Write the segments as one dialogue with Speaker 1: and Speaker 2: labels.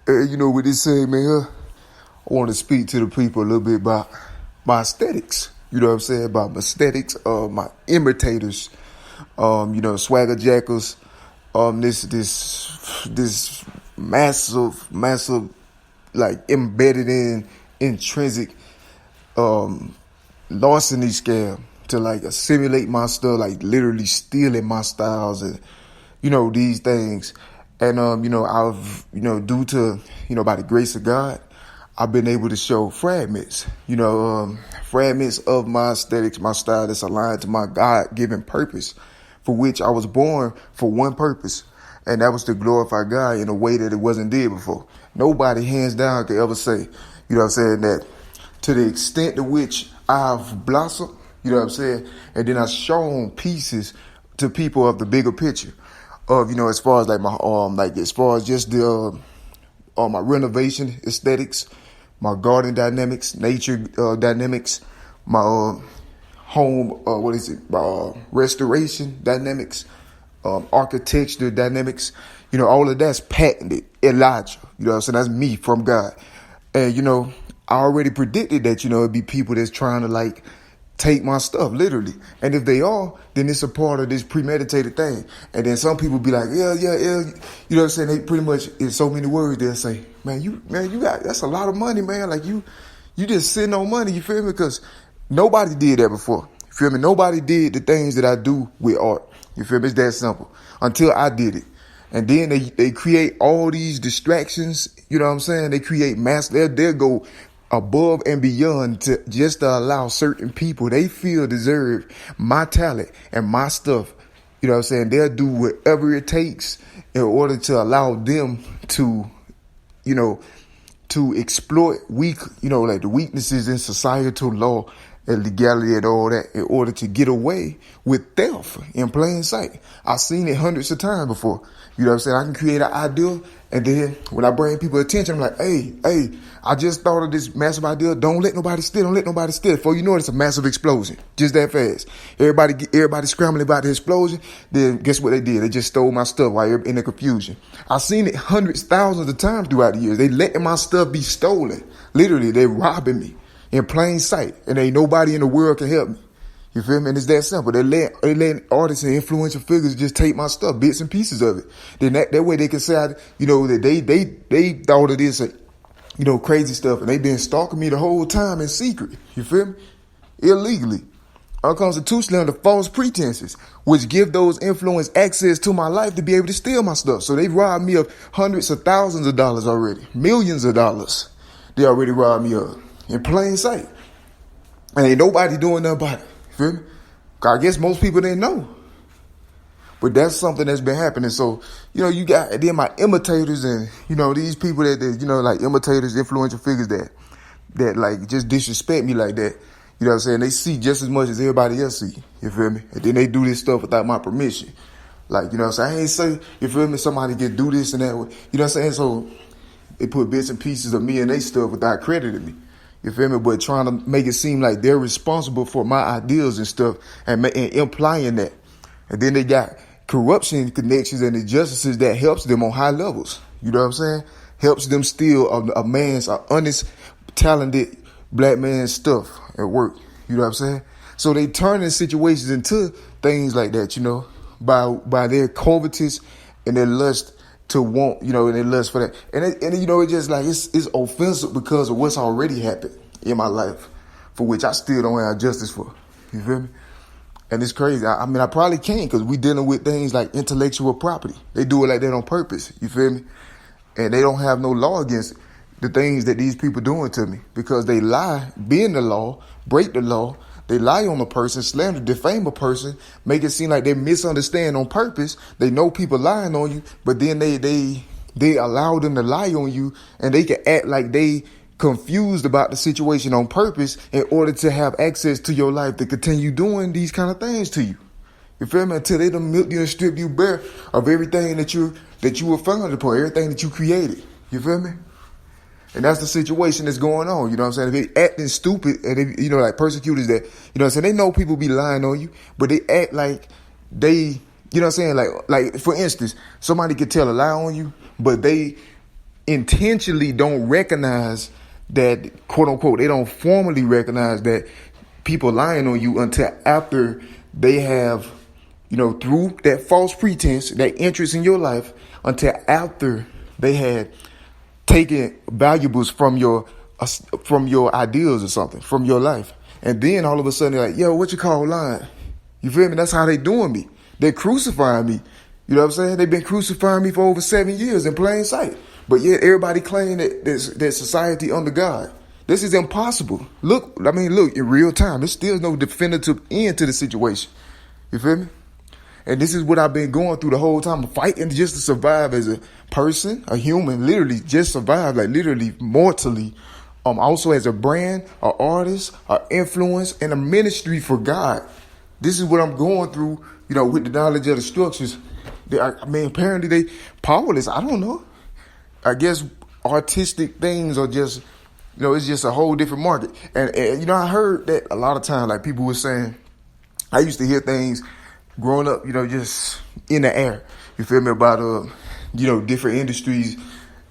Speaker 1: With this segment here, I want to speak to the people a little bit about my aesthetics. You know what I'm saying? About my aesthetics, my imitators, swagger jackers, this massive, like embedded in intrinsic, larceny scam to like assimilate my stuff, like literally stealing my styles and, these things. And, I've, due to, by the grace of God, I've been able to show fragments, fragments of my aesthetics, my style that's aligned to my God-given purpose, for which I was born for one purpose. And that was to glorify God in a way that it wasn't did before. Nobody, hands down, could ever say, that to the extent to which I've blossomed, and then I've shown pieces to people of the bigger picture of, as far as like my, as far as just the, my renovation aesthetics, my garden dynamics, nature dynamics, my home, my restoration dynamics, architecture dynamics, all of that's patented Elijah, that's me from God. And, I already predicted that, it'd be people that's trying to like take my stuff, literally. And if they are, then it's a part of this premeditated thing. And then some people be like, yeah. They pretty much, in so many words, they'll say, man, you got, that's a lot of money, man. Like you just sitting on money, you feel me? Because nobody did that before. You feel me? Nobody did the things that I do with art. You feel me? It's that simple. Until I did it. And then they create all these distractions. You know what I'm saying? They create they'll go above and beyond to just to allow certain people they feel deserve my talent and my stuff. You know what I'm saying? They'll do whatever it takes in order to allow them to, to exploit like the weaknesses in societal law and legality and all that in order to get away with theft in plain sight. I've seen it hundreds of times before. You know what I'm saying? I can create an idea, and then when I bring people attention, I'm like, hey, I just thought of this massive idea. Don't let nobody steal. Before you know it, it's a massive explosion. Just that fast. Everybody scrambling about the explosion. Then guess what they did? They just stole my stuff while you're in the confusion. I've seen it hundreds, thousands of times throughout the years. They letting my stuff be stolen. Literally, they robbing me in plain sight, and ain't nobody in the world can help me. You feel me? And it's that simple. They let artists and influential figures just take my stuff, bits and pieces of it. Then that way they can say, that they thought of this, crazy stuff, and they been stalking me the whole time in secret. You feel me? Illegally, unconstitutionally, under false pretenses, which give those influence access to my life to be able to steal my stuff. So they robbed me of hundreds of thousands of dollars already, millions of dollars. They already robbed me of in plain sight, and ain't nobody doing nothing about it. Feel me? I guess most people didn't know. But that's something that's been happening. So, you got, and then my imitators and, these people that like imitators, influential figures that like just disrespect me like that. You know what I'm saying? They see just as much as everybody else see. You feel me? And then they do this stuff without my permission. Like, what I'm saying? I ain't say, you feel me? Somebody can do this and that. You know what I'm saying? So they put bits and pieces of me and they stuff without crediting me. You feel me? But trying to make it seem like they're responsible for my ideas and stuff and implying that. And then they got corruption connections and injustices that helps them on high levels. You know what I'm saying? Helps them steal a man's honest, talented black man's stuff at work. You know what I'm saying? So they turn situations into things like that, by their covetous and their lust to want, and their lust for that. And it's just like, it's offensive because of what's already happened in my life, for which I still don't have justice for. You feel me? And it's crazy. I probably can't, because we dealing with things like intellectual property. They do it like that on purpose. You feel me? And they don't have no law against the things that these people doing to me, because they lie, bend the law, break the law. They lie on a person, slander, defame a person, make it seem like they misunderstand on purpose. They know people lying on you, but then they allow them to lie on you, and they can act like they confused about the situation on purpose in order to have access to your life to continue doing these kind of things to you. You feel me? Until they done milk you and strip you bare of everything that you were founded upon, everything that you created. You feel me? And that's the situation that's going on. You know what I'm saying? If they acting stupid, and they, like persecutors that, what I'm saying? They know people be lying on you, but they act like they, what I'm saying? Like for instance, somebody could tell a lie on you, but they intentionally don't recognize that, quote unquote, they don't formally recognize that people lying on you until after they have, through that false pretense, that interest in your life, until after they had taken valuables from your ideals or something, from your life. And then all of a sudden they're like, yo, what you call lying? You feel me? That's how they doing me. They're crucifying me. You know what I'm saying? They've been crucifying me for over 7 years in plain sight. But yet everybody claiming that society under God. This is impossible. Look, in real time, there's still no definitive end to the situation. You feel me? And this is what I've been going through the whole time, fighting just to survive as a person, a human, literally just survive, like literally mortally. Also as a brand, an artist, an influence, and a ministry for God. This is what I'm going through, with the knowledge of the structures. Apparently they powerless. I don't know. I guess artistic things are just, it's just a whole different market. And I heard that a lot of times, like people were saying, I used to hear things growing up, just in the air. You feel me? About, different industries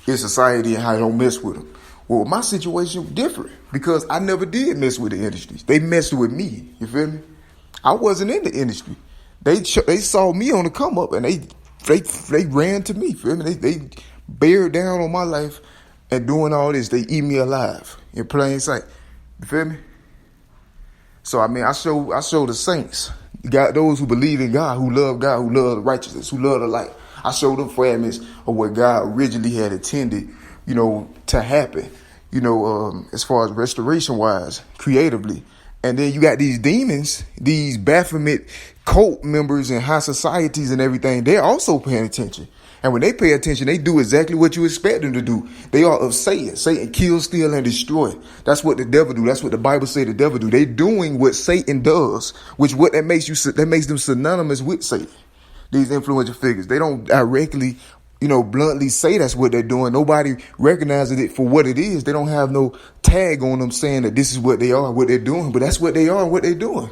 Speaker 1: in society and how you don't mess with them. Well, my situation was different because I never did mess with the industries. They messed with me. You feel me? I wasn't in the industry. They saw me on the come up and they ran to me. Feel me? They bear down on my life and doing all this. They eat me alive in plain sight. You feel me? So I show the saints, God, those who believe in God, who love the righteousness, who love the light. I show them fragments of what God originally had intended, to happen, as far as restoration wise, creatively. And then you got these demons, these Baphomet cult members and high societies and everything. They're also paying attention. And when they pay attention, they do exactly what you expect them to do. They are of Satan. Satan kills, steal, and destroy. That's what the devil do. That's what the Bible say the devil do. They doing what Satan does, that makes them synonymous with Satan. These influential figures. They don't directly, bluntly say that's what they're doing. Nobody recognizes it for what it is. They don't have no tag on them saying that this is what they are, what they're doing. But that's what they are and what they're doing.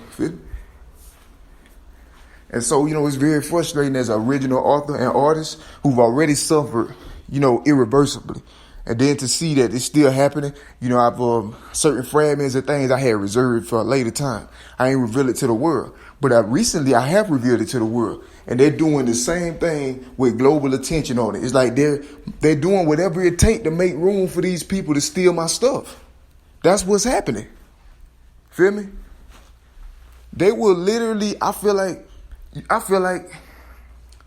Speaker 1: And so, it's very frustrating as an original author and artist who've already suffered, irreversibly. And then to see that it's still happening, I've certain fragments of things I had reserved for a later time. I ain't revealed it to the world. But recently I have revealed it to the world. And they're doing the same thing with global attention on it. It's like they're doing whatever it takes to make room for these people to steal my stuff. That's what's happening. Feel me? They will literally, I feel like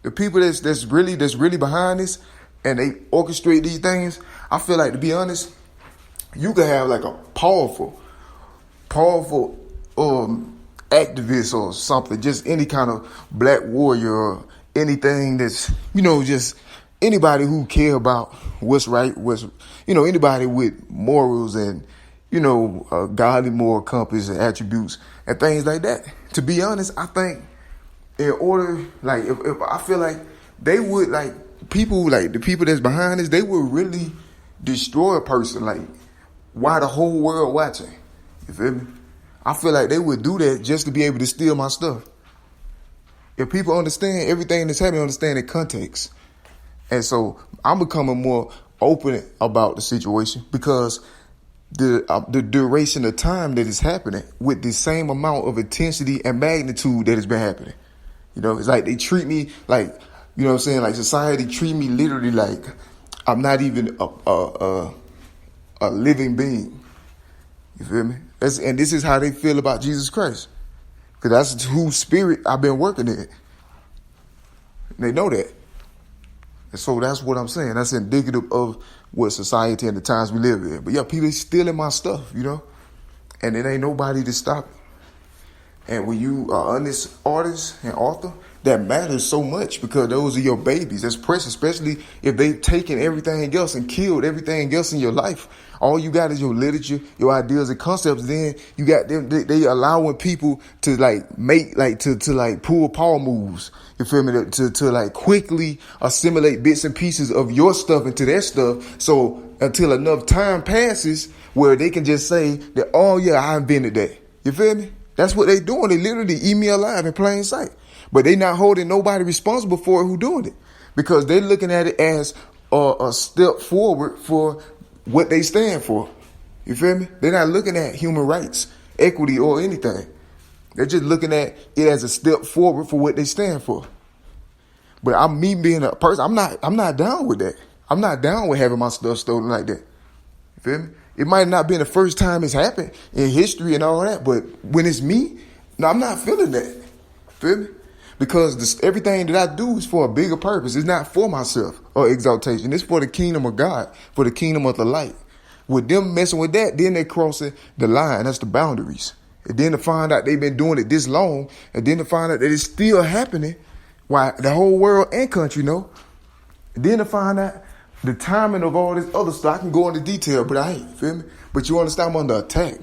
Speaker 1: the people that's really behind this and they orchestrate these things, I feel like, to be honest, you could have like a powerful activist or something, just any kind of black warrior or anything that's, just anybody who care about what's right, anybody with morals and, a godly moral compass and attributes and things like that. To be honest, I think in order, like, if I feel like they would, like, people, like the people that's behind this, they would really destroy a person, like, while the whole world watching. You feel me? I feel like they would do that just to be able to steal my stuff. If people understand everything that's happening, understand the context. And so I'm becoming more open about the situation because the duration of time that is happening with the same amount of intensity and magnitude that has been happening. It's like they treat me like, like society treat me literally like I'm not even a living being. You feel me? And this is how they feel about Jesus Christ. Because that's whose spirit I've been working in. They know that. And so that's what I'm saying. That's indicative of what society and the times we live in. But yeah, people stealing my stuff, and it ain't nobody to stop it. And when you are an honest artist and author, that matters so much because those are your babies. That's precious, especially if they've taken everything else and killed everything else in your life. All you got is your literature, your ideas and concepts. Then you got them, they allowing people to to pull power moves. You feel me? To quickly assimilate bits and pieces of your stuff into their stuff. So until enough time passes where they can just say that, oh yeah, I invented that. You feel me? That's what they doing. They literally eat me alive in plain sight. But they not holding nobody responsible for it who doing it. Because they're looking at it as, a step forward for what they stand for. You feel me? They're not looking at human rights, equity, or anything. They're just looking at it as a step forward for what they stand for. But me being a person, I'm not down with that. I'm not down with having my stuff stolen like that. You feel me? It might not be the first time it's happened in history and all that, but when it's me, no, I'm not feeling that. Feel me? Because everything that I do is for a bigger purpose. It's not for myself or exaltation. It's for the kingdom of God, for the kingdom of the light. With them messing with that, then they're crossing the line. That's the boundaries. And then to find out they've been doing it this long, and then to find out that it's still happening, why the whole world and country know. And then to find out the timing of all this other stuff. I can go into detail, but I ain't, feel me? But you understand I'm under attack.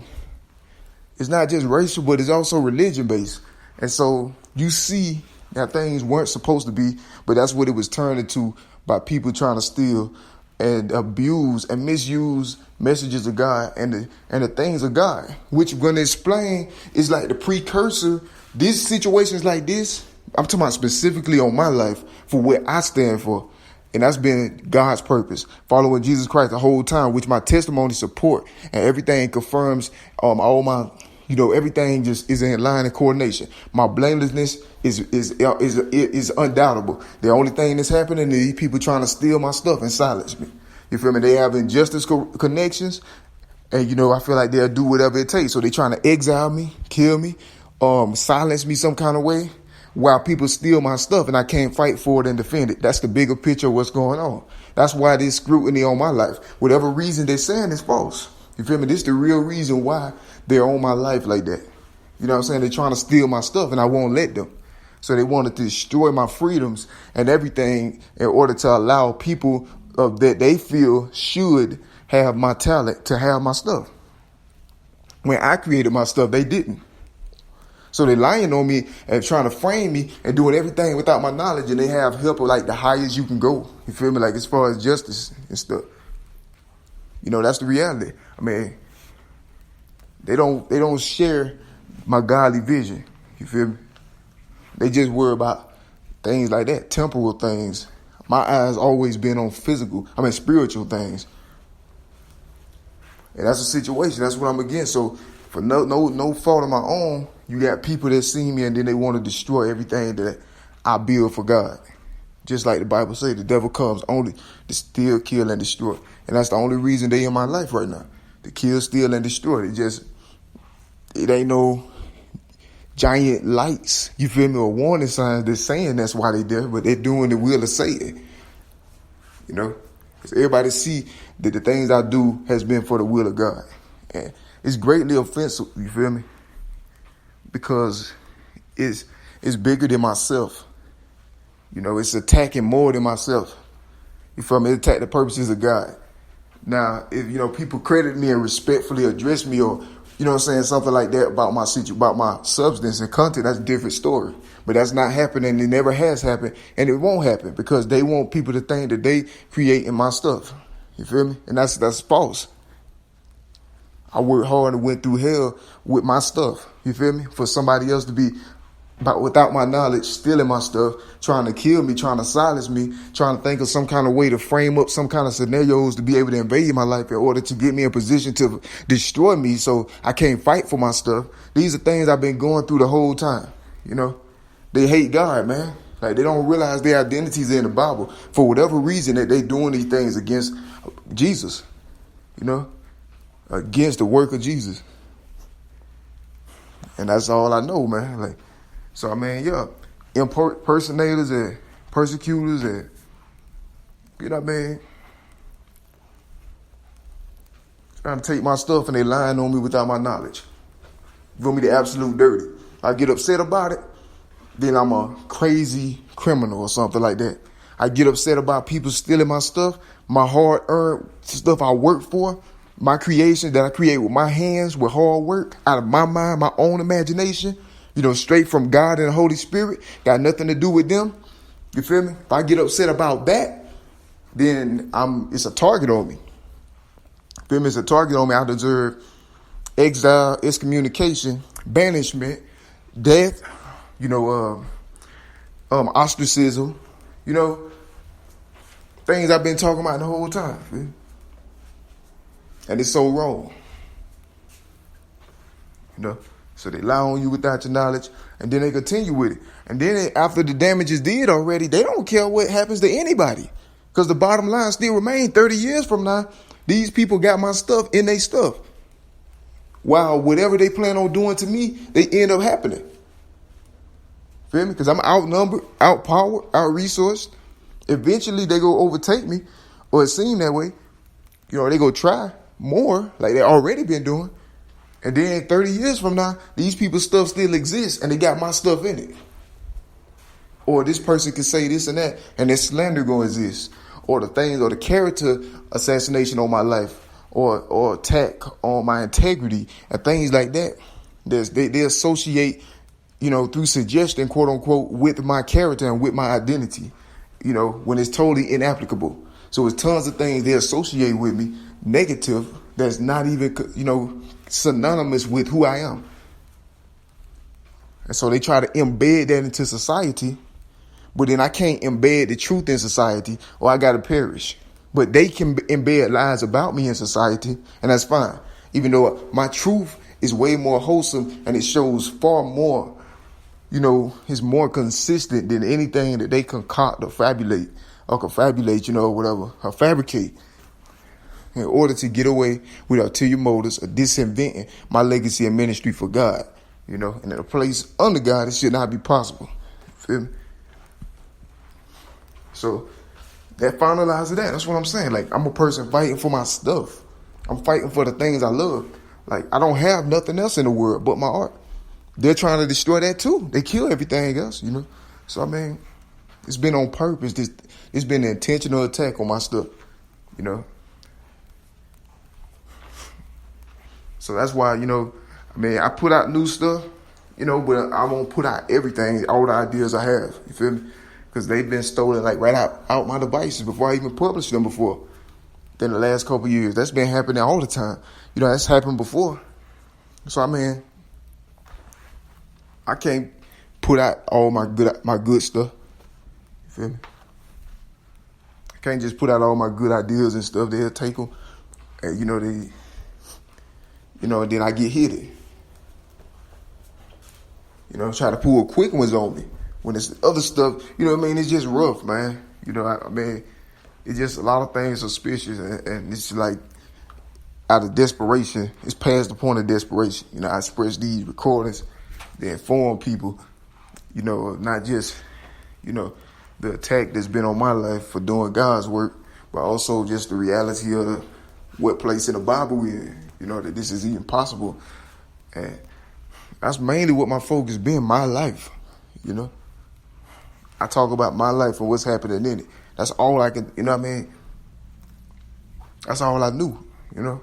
Speaker 1: It's not just racial, but it's also religion-based. And so you see that things weren't supposed to be, but that's what it was turned into by people trying to steal and abuse and misuse messages of God and the things of God, which we're going to explain is like the precursor. These situations like this, I'm talking about specifically on my life for what I stand for. And that's been God's purpose, following Jesus Christ the whole time, which my testimony support and everything confirms. All my, everything just is in line and coordination. My blamelessness is undoubtable. The only thing that's happening is these people trying to steal my stuff and silence me. You feel me? They have injustice connections, and I feel like they'll do whatever it takes. So they trying to exile me, kill me, silence me some kind of way, while people steal my stuff and I can't fight for it and defend it. That's the bigger picture of what's going on. That's why there's scrutiny on my life. Whatever reason they're saying is false. You feel me? This is the real reason why they're on my life like that. You know what I'm saying? They're trying to steal my stuff and I won't let them. So they wanted to destroy my freedoms and everything in order to allow people that they feel should have my talent to have my stuff. When I created my stuff, they didn't. So they're lying on me and trying to frame me and doing everything without my knowledge, and they have help of like the highest you can go. You feel me? Like as far as justice and stuff. That's the reality. I mean, they don't share my godly vision. You feel me? They just worry about things like that, temporal things. My eyes always been on spiritual things. And that's a situation. That's what I'm against. So for no fault of my own, you got people that see me and then they want to destroy everything that I build for God. Just like the Bible says, the devil comes only to steal, kill, and destroy. And that's the only reason they in my life right now. To kill, steal, and destroy. It ain't no giant lights, you feel me, or warning signs that's saying that's why they there, but they're doing the will of Satan. Because everybody see that the things I do has been for the will of God. And it's greatly offensive, you feel me? Because it's bigger than myself. It's attacking more than myself. You feel me? It attack the purposes of God. Now, if, people credit me and respectfully address me or, something like that about my substance and content, that's a different story. But that's not happening. It never has happened. And it won't happen because they want people to think that they creating my stuff. You feel me? And that's false. I worked hard and went through hell with my stuff. You feel me? For somebody else to be, without my knowledge, stealing my stuff, trying to kill me, trying to silence me, trying to think of some kind of way to frame up some kind of scenarios to be able to invade my life in order to get me in position to destroy me so I can't fight for my stuff. These are things I've been going through the whole time. They hate God, man. Like they don't realize their identities in the Bible for whatever reason that they doing these things against Jesus, against the work of Jesus. And that's all I know, man. Impersonators and persecutors and, trying to take my stuff and they lying on me without my knowledge. For me, the absolute dirty. I get upset about it, then I'm a crazy criminal or something like that. I get upset about people stealing my stuff, my hard-earned stuff I work for, my creation that I create with my hands, with hard work, out of my mind, my own imagination, straight from God and the Holy Spirit, got nothing to do with them. You feel me? If I get upset about that, then it's a target on me. Feel me? It's a target on me. I deserve exile, excommunication, banishment, death, ostracism, Things I've been talking about the whole time. Feel me? And it's so wrong. You know? So they lie on you without your knowledge, and then they continue with it. And then after the damage is did already, they don't care what happens to anybody. Because the bottom line still remains 30 years from now, these people got my stuff in their stuff. While whatever they plan on doing to me, they end up happening. Feel me? Because I'm outnumbered, outpowered, out-resourced. Eventually, they go overtake me, or it seems that way. You know, they go try more, like they already been doing. And then 30 years from now, these people's stuff still exists, and they got my stuff in it. Or this person can say this and that, and their slander gonna exist. Or the things, or the character assassination on my life, or attack on my integrity, and things like that. They associate, you know, through suggestion, quote unquote, with my character and with my identity, you know, when it's totally inapplicable. So it's tons of things they associate with me, negative, that's not even, you know, synonymous with who I am. And so they try to embed that into society, but then I can't embed the truth in society, or I gotta perish. But they can embed lies about me in society, and that's fine. Even though my truth is way more wholesome and it shows far more, you know, it's more consistent than anything that they concoct or confabulate, you know, whatever, or fabricate in order to get away with ulterior motives or disinventing my legacy and ministry for God, you know. And in a place under God, it should not be possible. Feel me? So that finalizes that. That's what I'm saying. Like, I'm a person fighting for my stuff. I'm fighting for the things I love. Like, I don't have nothing else in the world but my art. They're trying to destroy that too. They kill everything else, you know. So, I mean, it's been on purpose. It's been an intentional attack on my stuff, you know. So that's why, you know, I mean, I put out new stuff, you know, but I won't put out everything, all the ideas I have, you feel me? Because they've been stolen, like, right out my devices before I even published them before. Then the last couple of years, that's been happening all the time. You know, that's happened before. So, I mean, I can't put out all my good stuff. You feel me? I can't just put out all my good ideas and stuff. They'll take them, and, you know, and then I get hit it. You know, try to pull quick ones on me. When it's other stuff, you know what I mean? It's just rough, man. You know, I mean, it's just a lot of things suspicious, and it's like out of desperation. It's past the point of desperation. You know, I express these recordings to inform people, you know, not just, you know, the attack that's been on my life for doing God's work, but also just the reality of what place in the Bible we're in, you know, that this is even possible. And that's mainly what my focus been, my life, you know. I talk about my life and what's happening in it. That's all I can, you know what I mean? That's all I knew, you know.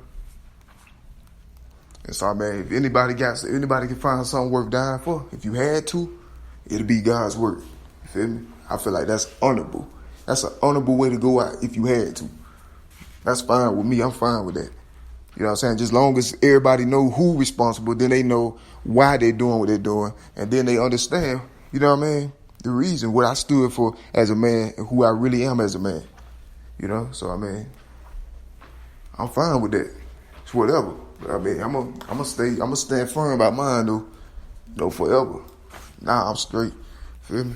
Speaker 1: And so, I mean, if anybody can find something worth dying for, if you had to, it'll be God's work. You feel me? I feel like that's honorable. That's an honorable way to go out if you had to. That's fine with me. I'm fine with that. You know what I'm saying? Just long as everybody know who's responsible, then they know why they're doing what they're doing. And then they understand, you know what I mean? The reason, what I stood for as a man and who I really am as a man. You know? So, I mean, I'm fine with that. It's whatever. But, I mean, I'm gonna stand firm about mine, though. You know, forever. Nah, I'm straight. Feel me?